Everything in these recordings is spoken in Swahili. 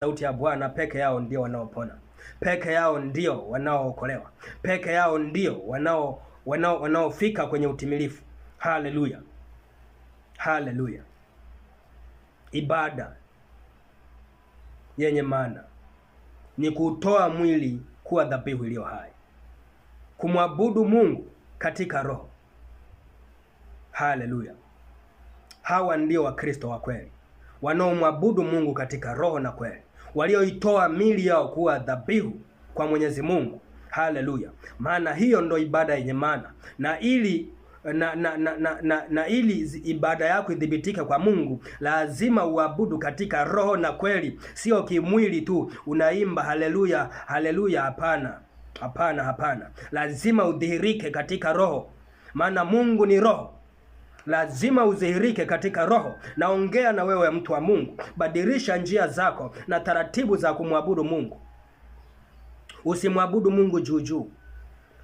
sauti ya Bwana peke yao ndio wanaopona, peke yao ndio wanaookolewa, peke yao ndio wanaofika kwenye utimilifu. Haleluya, haleluya. Ibada yenye maana ni kutoa mwili kuwa dhabihu iliyo hai, kumwabudu Mungu katika roho. Haleluya. Hawa ndio Wakristo wa kweli, wanaomwabudu Mungu katika roho na kweli, walioitoa miili yao kuwa dhabihu kwa Mwenyezi Mungu. Haleluya. Maana hiyo ndo ibada yenye maana, na ili ili ibada yako idhibitike kwa Mungu, lazima uabudu katika roho na kweli, sio kimwili tu unaimba haleluya haleluya. Hapana, hapana, hapana. Lazima udhihirike katika roho, maana Mungu ni roho. Lazima udhihirike katika roho. Naongea na wewe mtu wa Mungu, badilisha njia zako na taratibu za kumwabudu Mungu. Usimwabudu Mungu juu juu.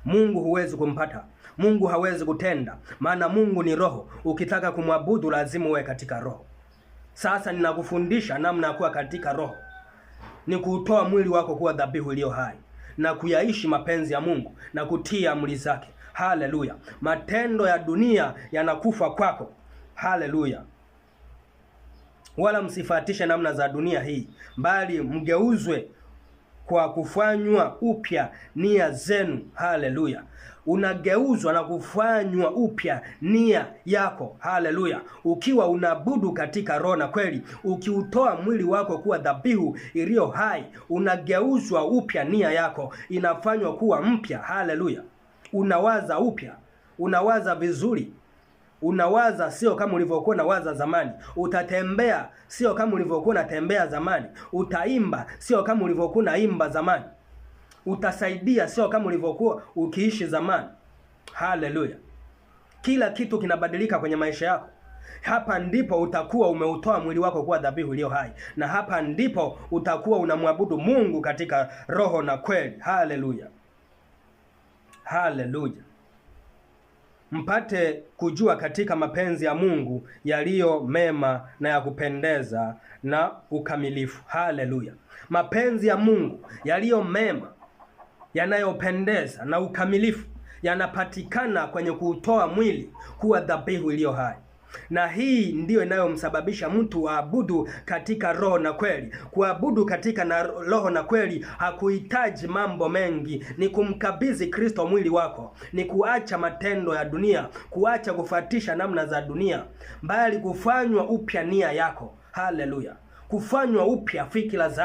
Mungu huwezi kumpata, Mungu hawezi kutenda, maana Mungu ni roho. Ukitaka kumwabudu lazima uwe katika roho. Sasa ninakufundisha namna ya kuwa katika roho, ni kuutoa mwili wako kuwa dhabihu iliyo hai na kuyaishi mapenzi ya Mungu na kutii amri zake. Haleluya. Matendo ya dunia yanakufa kwako. Haleluya. Wala msifuatishe namna za dunia hii, bali mgeuzwe kwa kufanywa upya nia zenu. Haleluya. Unageuzwa na kufanywa upya nia yako. Haleluya. Ukiwa unaabudu katika roho na kweli, ukiutoa mwili wako kuwa dhabihu iliyo hai, unageuzwa upya nia yako, inafanywa kuwa mpya. Haleluya. Unawaza upya, unawaza vizuri, unawaza sio kama ulivyokuwa unawaza zamani. Utatembea sio kama ulivyokuwa unatembea zamani. Utaimba sio kama ulivyokuwa unaimba zamani. Utasaidia sio kama ulivyokuwa ukiishi zamani. Haleluya. Kila kitu kinabadilika kwenye maisha yako. Hapa ndipo utakuwa umeutoa mwili wako kuwa dhabihu iliyo hai, na hapa ndipo utakuwa unamwabudu Mungu katika roho na kweli. Haleluya, haleluya. Mpate kujua katika mapenzi ya Mungu yaliyo mema na ya kupendeza na ukamilifu. Haleluya. Mapenzi ya Mungu yaliyo mema, yanayopendeza na ukamilifu yanapatikana kwenye kuutoa mwili kuwa dhabihu iliyo hai. Na hii ndiyo inayomsababisha mtu aabudu katika roho na kweli. Kuabudu katika roho na kweli hakuhitaji mambo mengi. Ni kumkabidhi Kristo mwili wako, ni kuacha matendo ya dunia, kuacha kufuatisha namna za dunia, bali kufanywa upya nia yako. Haleluya. Kufanywa upya fikira zako.